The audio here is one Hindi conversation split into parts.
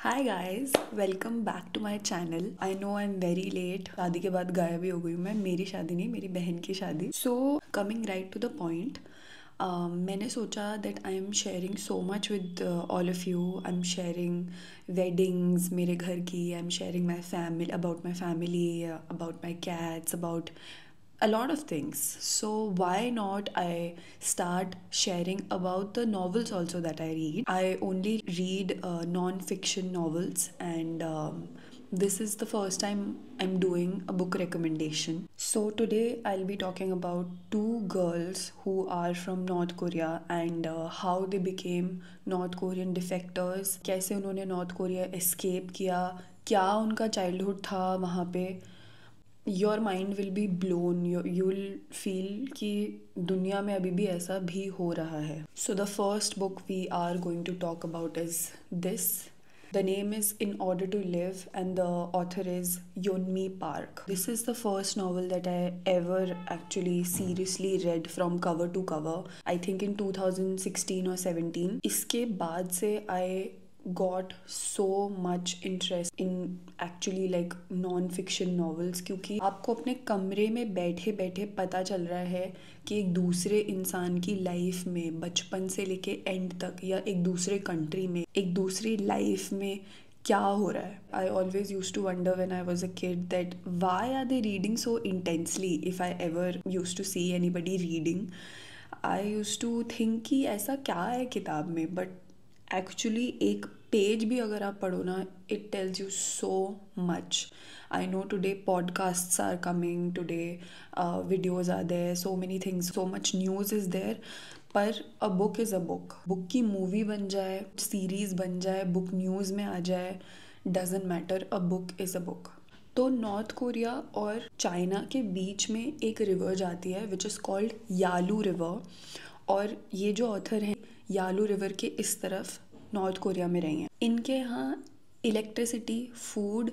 Hi guys, welcome back to my channel. I know I am very late. शादी के बाद गायब भी हो गई हूँ मैं। मेरी शादी नहीं, मेरी बहन की शादी। So coming right to the point, मैंने सोचा that I am sharing so much with all of you. I am sharing weddings मेरे घर की, I am sharing my family, about my cats, about a lot of things. So why not I start sharing about the novels also that I read. I only read non-fiction novels, and this is the first time I'm doing a book recommendation. So today I'll be talking about two girls who are from North Korea, and how they became North Korean defectors, कैसे उन्होंने नॉर्थ कोरिया escape किया, क्या उनका childhood था वहाँ पे। Your mind will be blown, you will feel कि दुनिया में अभी भी ऐसा भी हो रहा है। So the first book we are going to talk about is this. The name is In Order to Live, and the author is Yeonmi Park. This is the first novel that I ever actually seriously read from cover to cover. I think in 2016 or 17. इसके बाद से I got so much interest in actually like non-fiction novels, क्योंकि आपको अपने कमरे में बैठे बैठे पता चल रहा है कि एक दूसरे इंसान की लाइफ में बचपन से लेके एंड तक, या एक दूसरे कंट्री में, एक दूसरी लाइफ में क्या हो रहा है. I always use to wonder when I was a kid that why are they reading so intensely. If I ever use to see anybody reading, I use to think कि ऐसा क्या है किताब में. बट एक्चुअली एक पेज भी अगर आप पढ़ो ना, it tells you so much. I know today podcasts are coming, today videos are there, so many things, so much news is there. पर a book is a book. Book की मूवी बन जाए, सीरीज़ बन जाए, बुक न्यूज़ में आ जाए, doesn't matter, a book is a book. तो नॉर्थ कोरिया और चाइना के बीच में एक रिवर जाती है which is called Yalu river. और ये जो ऑथर हैं यालू रिवर के इस तरफ नॉर्थ कोरिया में रही हैं. इनके यहाँ इलेक्ट्रिसिटी, फूड,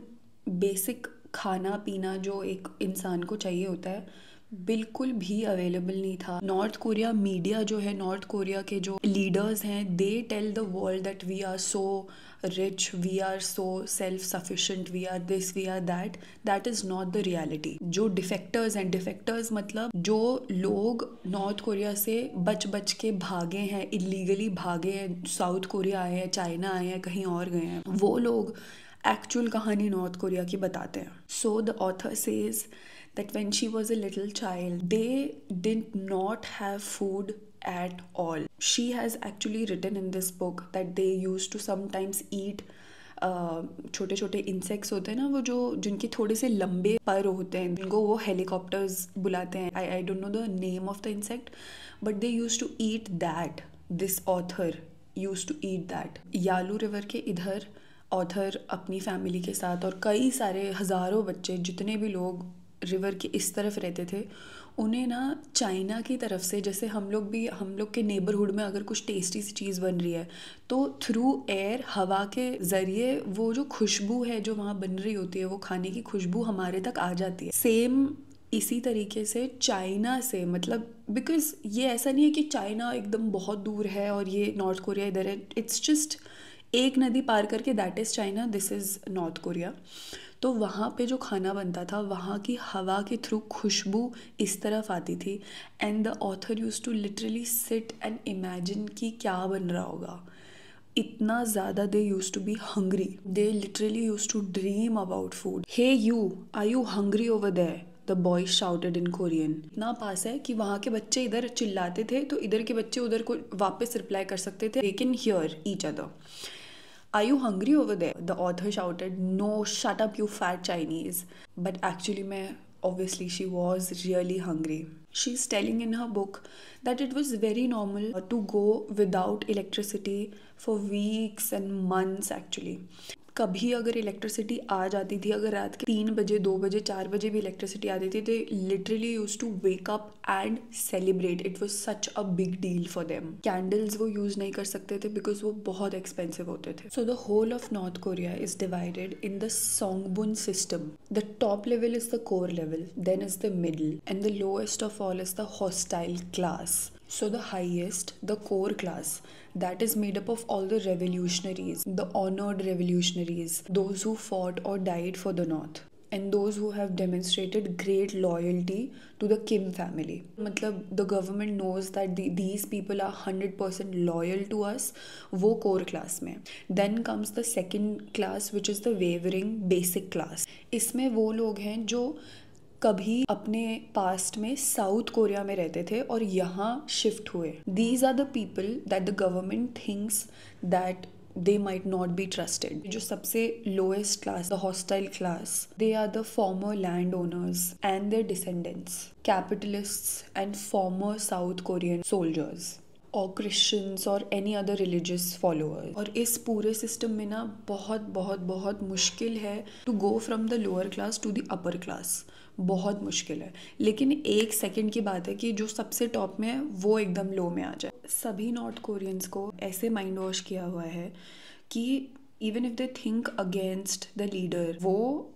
बेसिक खाना पीना जो एक इंसान को चाहिए होता है, बिल्कुल भी अवेलेबल नहीं था. नॉर्थ कोरिया मीडिया जो है, नॉर्थ कोरिया के जो लीडर्स हैं, they tell the world that we are so rich, we are so self sufficient, we are this, we are that. That is not the reality. जो डिफेक्टर्स हैं, डिफेक्टर्स मतलब जो लोग नॉर्थ कोरिया से बच बच के भागे हैं, इलीगली भागे हैं, साउथ कोरिया आए हैं, चाइना आए हैं, कहीं और गए हैं, वो लोग एक्चुअल कहानी नॉर्थ कोरिया की बताते हैं. So the author says that when she was a little child, they did not have food at all. She has actually written in this book that they used to sometimes eat छोटे छोटे इंसेक्ट्स होते हैं ना, वो जो जिनके थोड़े से लंबे पर होते हैं, जिनको वो हेलीकॉप्टर्स बुलाते हैं. I don't know the name of the insect, but they use to eat that. This author use to eat that. Yalu river के इधर ऑथर अपनी फैमिली के साथ और कई सारे हज़ारों बच्चे, जितने भी लोग रिवर के इस तरफ रहते थे, उन्हें ना चाइना की तरफ से, जैसे हम लोग के नेबरहुड में अगर कुछ टेस्टी सी चीज़ बन रही है तो थ्रू एयर, हवा के ज़रिए वो जो खुशबू है जो वहाँ बन रही होती है, वो खाने की खुशबू हमारे तक आ जाती है. सेम इसी तरीके से चाइना से, मतलब बिकॉज ये ऐसा नहीं है कि चाइना एकदम बहुत दूर है और ये नॉर्थ कोरिया इधर है. इट्स जस्ट एक नदी पार करके, that is China, this is north Korea. तो वहाँ पे जो खाना बनता था, वहाँ की हवा के थ्रू खुशबू इस तरफ आती थी. And the author use to literally sit and imagine कि क्या बन रहा होगा. इतना ज़्यादा they use to be hungry. They literally use to dream about food. Hey you, are you hungry over there? The boy shouted in Korean. इतना पास है कि वहाँ के बच्चे इधर चिल्लाते थे तो इधर के बच्चे उधर को वापस रिप्लाई कर सकते थे. They can hear each other. Are you hungry over there? The author shouted. No, shut up, you fat Chinese. But actually, obviously, she was really hungry. She's telling in her book that it was very normal to go without electricity for weeks and months actually. कभी अगर इलेक्ट्रिसिटी आ जाती थी, अगर रात के 3 बजे, 2 बजे, 4 बजे भी इलेक्ट्रिसिटी आती थी, they literally use to wake up and celebrate. It was such a big deal for them. Candles वो यूज नहीं कर सकते थे बिकॉज वो बहुत एक्सपेंसिव होते थे. So the whole of North Korea is divided in the Songbun system. The top level is the core level, then is the middle, and the lowest of all is the hostile class. So, the highest, the core class, that is made up of all the revolutionaries, the honored revolutionaries, those who fought or died for the North, and those who have demonstrated great loyalty to the Kim family. मतलब the government knows that these people are 100% loyal to us, वो core class में. Then comes the second class, which is the wavering basic class. इसमें वो लोग हैं जो कभी अपने पास्ट में साउथ कोरिया में रहते थे और यहाँ शिफ्ट हुए. These are the people that the government thinks that they might not be trusted. जो सबसे lowest class, the hostile class, they are the former landowners and their descendants, capitalists and former South Korean soldiers, or Christians or any other religious followers. और इस पूरे सिस्टम में ना बहुत बहुत बहुत मुश्किल है to go from the lower class to the upper class. बहुत मुश्किल है. लेकिन एक सेकंड की बात है कि जो सबसे टॉप में है वो एकदम लो में आ जाए. सभी नॉर्थ कोरियंस को ऐसे माइंड वॉश किया हुआ है कि even if they think against the leader, वो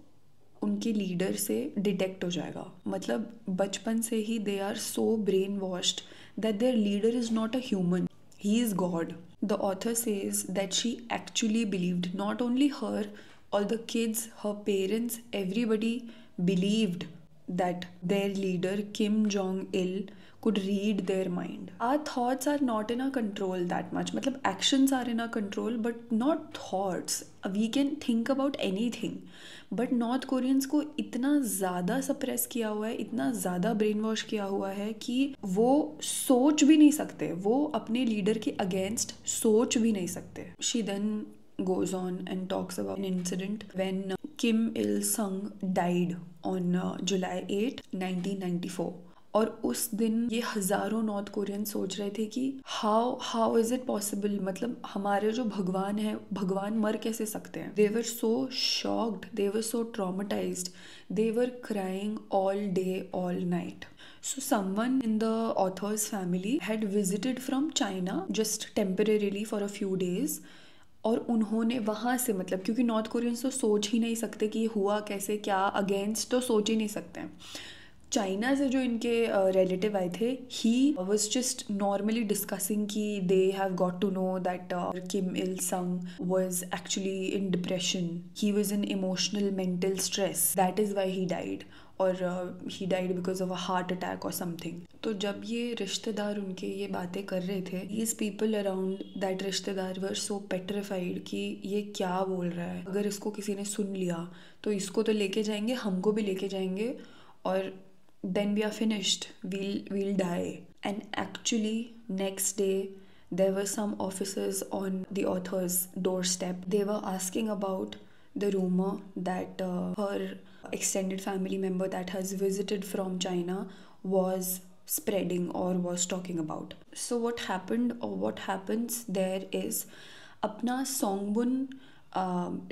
उनके लीडर से डिटेक्ट हो जाएगा. मतलब बचपन से ही they are so brain washed that their leader is not a human, he is God. The author says that she actually believed, not only her, all the kids, her parents, everybody believed that their leader Kim Jong-il could read their mind. Our thoughts are not in our control that much. मतलब actions are in our control but not thoughts. We can think about anything. But North Koreans को इतना ज़्यादा suppress किया हुआ है, इतना ज़्यादा brain wash किया हुआ है कि वो सोच भी नहीं सकते, वो अपने leader के against सोच भी नहीं सकते. She then goes on and talks about an incident when Kim Il-sung died on July 8, 1994. और उस दिन ये हज़ारों नॉर्थ कोरियन सोच रहे थे कि हाउ इज़ इट पॉसिबल, मतलब हमारे जो भगवान है, भगवान मर कैसे सकते हैं. They were so shocked, they were so traumatised, they were crying all day all night. So someone in the author's family had visited from China just temporarily for a few days. और उन्होंने वहाँ से, मतलब क्योंकि नॉर्थ कोरियंस तो सोच ही नहीं सकते कि हुआ कैसे, क्या अगेंस्ट तो सोच ही नहीं सकते हैं. चाइना से जो इनके रिलेटिव आए थे, he was just normally discussing कि they have got to know that Kim Il Sung was actually in depression, he was in emotional mental stress, that is why he died, और he died because of a heart attack और समथिंग. तो जब ये रिश्तेदार उनके ये बातें कर रहे थे, दीज पीपल अराउंड दैट रिश्तेदार वर सो पेट्रिफाइड कि ये क्या बोल रहा है, अगर इसको किसी ने सुन लिया तो इसको तो लेके जाएंगे, हमको भी लेके जाएंगे, और then we are finished, we'll die. And actually next day there were some officers on the author's doorstep. They were asking about the rumor that her extended family member that has visited from China was spreading or was talking about. So what happened or what happens there is, अपना Songbun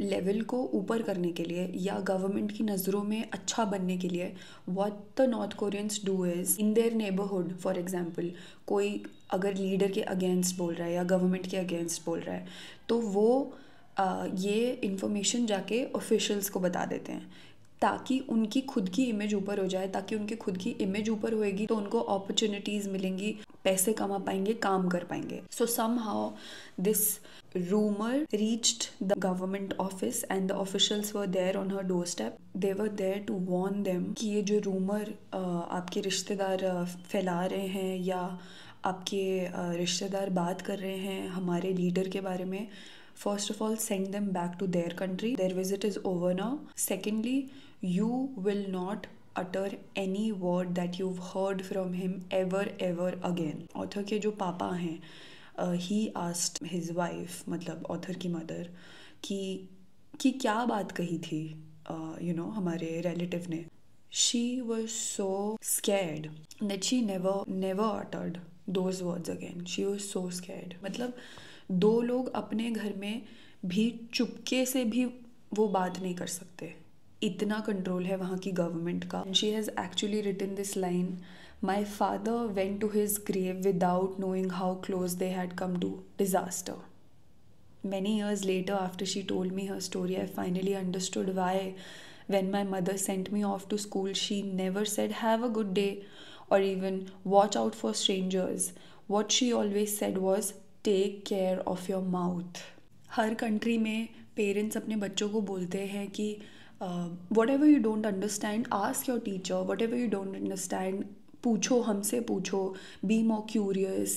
लेवल को ऊपर करने के लिए या गवर्नमेंट की नज़रों में अच्छा बनने के लिए, what the north Koreans do is in their neighbourhood, for example कोई अगर लीडर के अगेंस्ट बोल रहा है या गवर्नमेंट के अगेंस्ट बोल रहा है, तो वो ये इन्फॉर्मेशन जाके ऑफिशियल्स को बता देते हैं ताकि उनकी खुद की इमेज ऊपर हो जाए. ताकि उनकी खुद की इमेज ऊपर होएगी तो उनको अपॉर्चुनिटीज़ मिलेंगी, पैसे कमा पाएंगे, काम कर पाएंगे. सो somehow this rumor reached the government office and the officials were there on her doorstep. They were there to warn them कि ये जो rumor आपके रिश्तेदार फैला रहे हैं या आपके रिश्तेदार बात कर रहे हैं हमारे लीडर के बारे में, first of all send them back to their country. Their visit is over now. Secondly, you will not utter any word that you've heard from him ever again. author के जो पापा हैं, he asked his wife, मतलब author की mother, कि क्या बात कही थी हमारे relative ने. She was so scared that she never uttered those words again. She was so scared. मतलब दो लोग अपने घर में भी चुपके से भी वो बात नहीं कर सकते, इतना कंट्रोल है वहाँ की गवर्नमेंट का. She has actually written this line, my father went to his grave without knowing how close they had come to disaster. Many years later, after she told me her story, I finally understood why when my mother sent me off to school, she never said have a good day or even watch out for strangers. What she always said was take care of your mouth. हर कंट्री में पेरेंट्स अपने बच्चों को बोलते हैं कि whatever you don't understand ask your teacher, whatever you don't understand पूछो, हमसे पूछो, be more curious,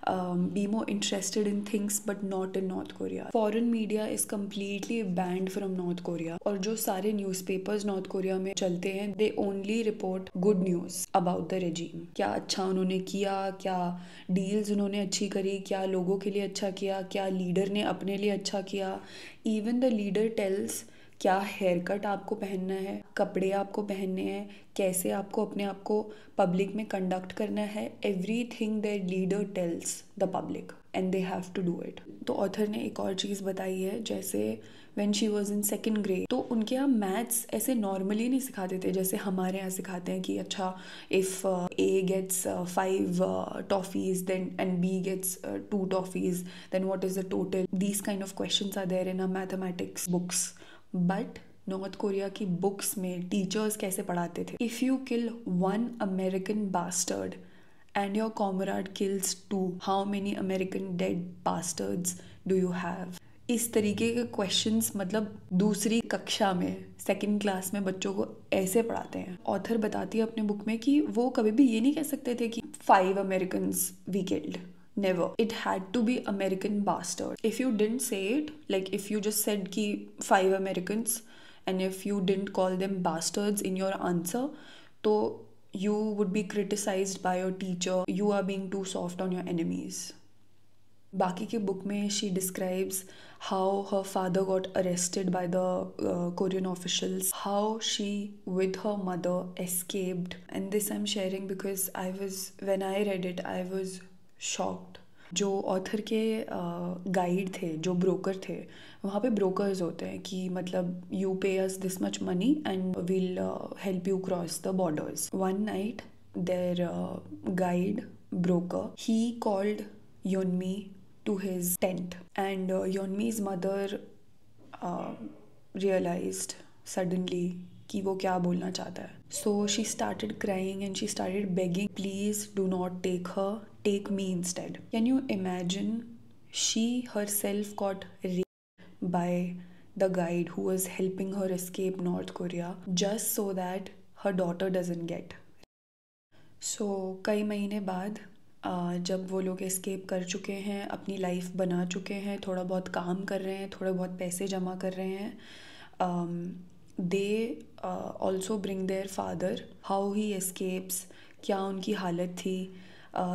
be more interested in things, but not in North Korea. Foreign media is completely banned from North Korea, और जो सारे न्यूज़पेपर्स नॉर्थ कोरिया में चलते हैं they only report good news about the regime. क्या अच्छा उन्होंने किया, क्या डील्स उन्होंने अच्छी करी, क्या लोगों के लिए अच्छा किया, क्या लीडर ने अपने लिए अच्छा किया। इवन द लीडर टेल्स क्या हेयर कट आपको पहनना है, कपड़े आपको पहनने हैं, कैसे आपको अपने आप को पब्लिक में कंडक्ट करना है। Everything the leader tells the public and they have to do it. तो ऑथर ने एक और चीज़ बताई है, जैसे when she was in second grade, तो उनके यहाँ मैथ्स ऐसे नॉर्मली नहीं सिखाते थे जैसे हमारे यहाँ सिखाते हैं कि अच्छा if A gets 5 toffees then and B gets 2 toffees then what is the total. These kind of questions are there in a mathematics books. But North Korea की बुक्स में टीचर्स कैसे पढ़ाते थे, if you kill 1 American bastard and your comrade kills 2, how many American dead bastards do you have. इस तरीके के क्वेश्चंस मतलब दूसरी कक्षा में, सेकंड क्लास में बच्चों को ऐसे पढ़ाते हैं। ऑथर बताती है अपने बुक में कि वो कभी भी ये नहीं कह सकते थे कि 5 Americans we killed. Never. It had to be American bastard. If you didn't say it, like if you just said ki 5 Americans, and if you didn't call them bastards in your answer, तो you would be criticized by your teacher. You are being too soft on your enemies. बाकी के बुक में she describes how her father got arrested by the Korean officials, how she with her mother escaped, and this I'm sharing because when I read it I was shocked. जो ऑथर के गाइड थे, जो ब्रोकर थे, वहाँ पे ब्रोकर्स होते हैं कि मतलब you pay us this much money and will help you cross the borders. One night their guide broker he called Yonmi to his tent and Yonmi's mother realised suddenly कि वो क्या बोलना चाहता है। So she started crying and she started begging, please do not take her, take me instead. Can you imagine? She herself got raped by the guide who was helping her escape North Korea just so that her daughter doesn't get. So कई महीने बाद जब वो लोग एस्केप कर चुके हैं, अपनी लाइफ बना चुके हैं, थोड़ा बहुत काम कर रहे हैं, थोड़े बहुत पैसे जमा कर रहे हैं, they also bring their father, how he escapes, क्या उनकी हालत थी।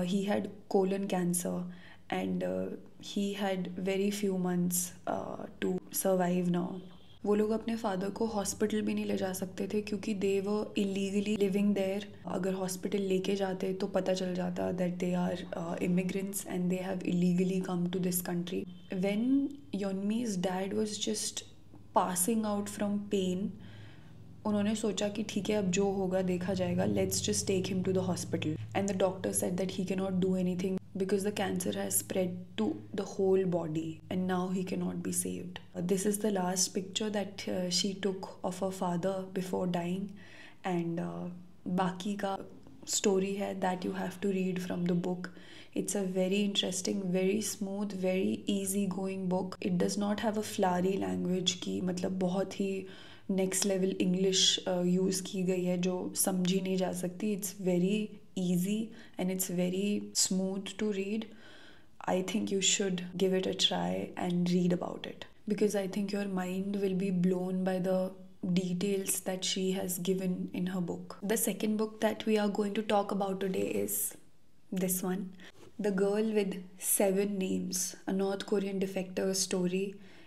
He had colon cancer and he had very few months to survive now. वो लोग अपने फादर को हॉस्पिटल भी नहीं ले जा सकते थे क्योंकि they were illegally living there. अगर हॉस्पिटल लेके जाते तो पता चल जाता that they are immigrants and they have illegally come to this country. When Yonmi's dad was just passing out from pain, उन्होंने सोचा कि ठीक है अब जो होगा देखा जाएगा, let's just take him to the hospital. And the doctor said that he can not do anything because the cancer has spread to the whole body and now he cannot be saved. This is the last picture that she took of her father before dying, and बाकी का story है that you have to read from the book. It's a very interesting, very smooth, very easy going book. It does not have a flowery language की मतलब बहुत ही नेक्स्ट लेवल इंग्लिश यूज़ की गई है जो समझी नहीं जा सकती। It's very easy and it's very smooth to read. I think you should give it a try and read about it because I think your mind will be blown by the details that she has given in her book. The second book that we are going to talk about today is this one, The Girl with 7 Names, a North Korean defector story,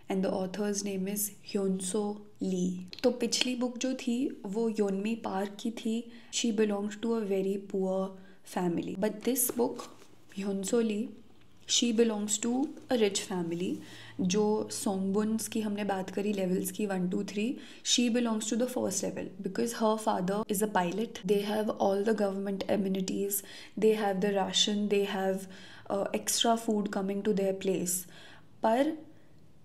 and the author's name is Hyun-soo Lee. तो पिछली बुक जो थी वो योनमी पार्क की थी. She belonged to a very poor family. But this book, Hyun-soo Lee, she belongs to a rich family. जो सोंगबुन्स की हमने बात करी लेवल्स की 1 2 3, she belongs to the first level because her father is a pilot. They have all the government amenities, they have the ration, they have extra food coming to their place. पर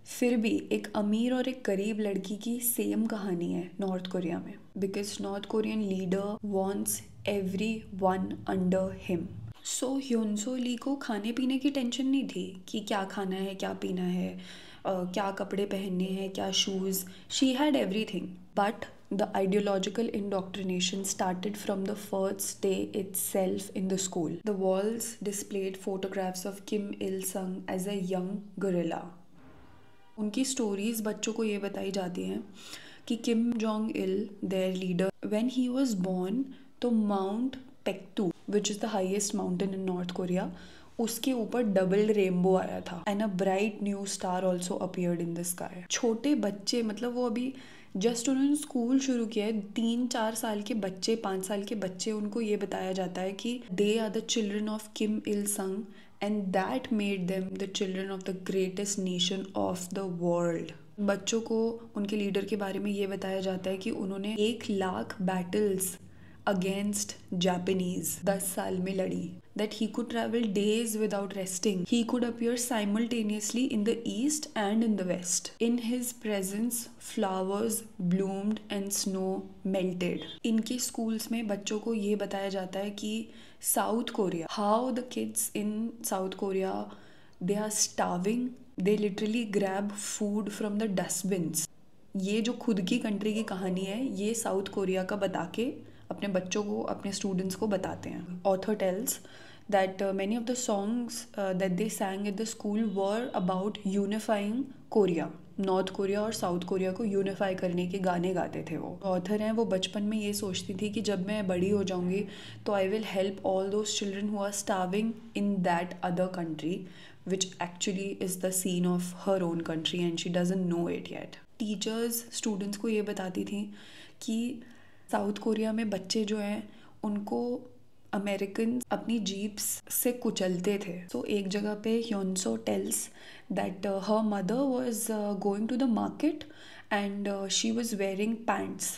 फिर भी एक अमीर और एक गरीब लड़की की सेम कहानी है नॉर्थ कोरिया में, because North Korean leader wants everyone under him. So Hyeonseo Lee को खाने पीने की टेंशन नहीं थी कि क्या खाना है, क्या पीना है, क्या कपड़े पहनने हैं, क्या shoes. She had everything. But the ideological indoctrination started from the first day itself in the school. The walls displayed photographs of Kim Il Sung as a young gorilla. उनकी स्टोरीज बच्चों को ये बताई जाती हैं कि Kim Jong Il, their leader, when he was born, तो Mount Paektu, which is the highest mountain in North Korea, उसके ऊपर डबल रेनबो आया था and a bright new star also appeared in the sky. छोटे बच्चे, मतलब वो अभी जस्ट उन्होंने स्कूल शुरू किया है, 3-4 साल के बच्चे, 5 साल के बच्चे, उनको ये बताया जाता है कि they are the children of Kim Il Sung and that made them the children of the greatest nation of the world. बच्चों को उनके लीडर के बारे में ये बताया जाता है कि उन्होंने 1 लाख बैटल्स अगेंस्ट जापानीज 10 साल में लड़ी. That he could travel days without resting. He could appear simultaneously in the east and in the west. In his presence, flowers bloomed and snow melted. इनके schools में बच्चों को ये बताया जाता है कि South Korea, how the kids in South Korea, they are starving. They literally grab food from the dustbins. ये जो खुद की कंट्री की कहानी है, ये साउथ कोरिया का बता के अपने बच्चों को, अपने स्टूडेंट्स को बताते हैं. Author tells that many of the songs that they sang at the school were about unifying Korea. North Korea और साउथ कोरिया को यूनिफाई करने के गाने गाते थे वो. ऑथर हैं, वो बचपन में ये सोचती थी कि जब मैं बड़ी हो जाऊंगी तो I will help all those children who are starving in that other country which actually is the scene of her own country and she doesn't know it yet. Teachers students को ये बताती थी कि साउथ कोरिया में बच्चे जो हैं उनको अमेरिकन अपनी जीप्स से कुचलते थे. तो एक जगह पे Hyeonseo tells that her mother was going to the market and she was wearing pants.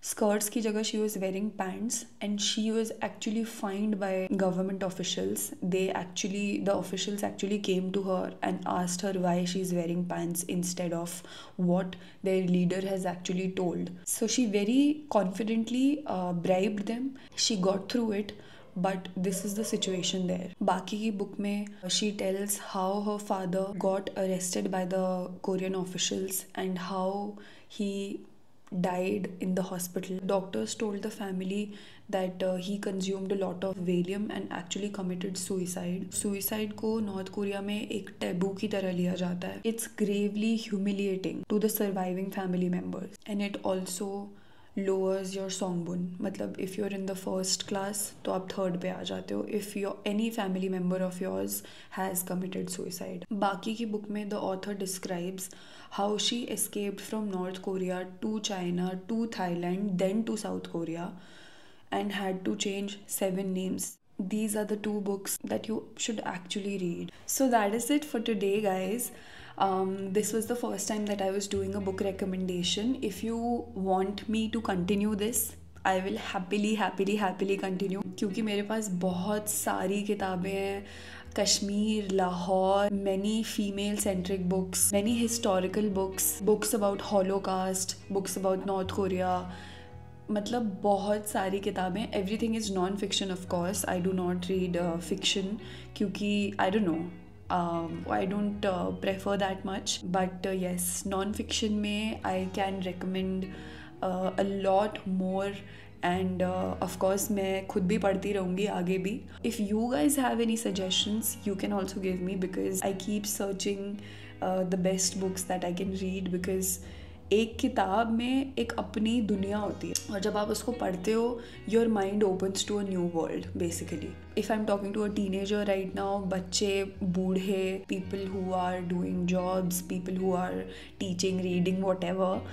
Skirts की जगह she was wearing pants and she was actually fined by government officials. The officials actually came to her and asked her why she is wearing pants instead of what their leader has actually told. So she very confidently bribed them. She got through it, but this is the situation there. बाकी की बुक में she tells how her father got arrested by the Korean officials and how he died in the hospital. Doctors told the family that he consumed a lot of Valium and actually committed suicide. Suicide को नॉर्थ कोरिया में एक taboo की तरह लिया जाता है. It's gravely humiliating to the surviving family members and it also lowers your songbun. मतलब if you're in the first class तो आप third पे आ जाते हो if your any family member of yours has committed suicide. बाकी की बुक में the author describes how she escaped from North Korea to China to Thailand then to South Korea and had to change 7 names. These are the 2 books that you should actually read. So that is it for today, guys. This was the first time that I was doing a book recommendation. If you want me to continue this, I will happily continue. क्योंकि मेरे पास बहुत सारी किताबें हैं. Kashmir, Lahore, many female centric books, many historical books, books about Holocaust, books about North Korea. मतलब बहुत सारी किताबें. Everything is non fiction of course. I do not read fiction क्योंकि I don't know, I don't prefer that much, but yes, non-fiction में I can recommend a lot more and of course मैं खुद भी पढ़ती रहूँगी आगे भी. If you guys have any suggestions, you can also give me because I keep searching the best books that I can read because एक किताब में एक अपनी दुनिया होती है और जब आप उसको पढ़ते हो your mind opens to a new world basically. If I am talking to a teenager right now, बच्चे, बूढ़े, people who are doing jobs, people who are teaching, reading, whatever,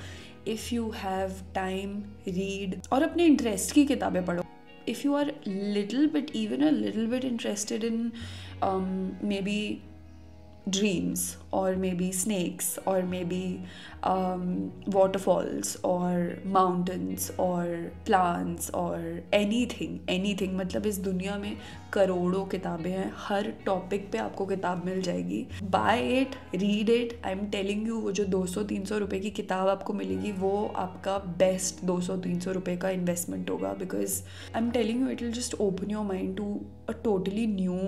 if you have time, read और अपने इंटरेस्ट की किताबें पढ़ो. If you are little bit, even a little bit interested in maybe dreams, or maybe snakes, or maybe waterfalls, or mountains, or plants, or anything. मतलब इस दुनिया में करोड़ों किताबें हैं, हर टॉपिक पे आपको किताब मिल जाएगी. Buy it, read it. I am telling you, वो जो 200-300 रुपए की किताब आपको मिलेगी वो आपका बेस्ट 200-300 रुपए का इन्वेस्टमेंट होगा. Because I am telling you, it will just open your mind to a totally new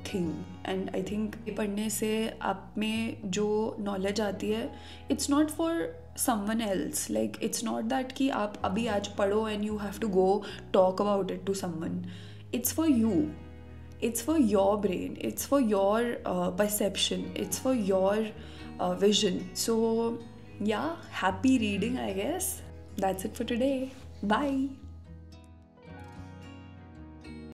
thing. And I think ये पढ़ने से आप में जो नॉलेज आती है, it's not for someone else. Like it's not that कि आप अभी आज पढ़ो and you have to go talk about it to someone. It's for you. It's for your brain. It's for your perception. It's for your vision. So yeah, happy reading, I guess. That's it for today. Bye.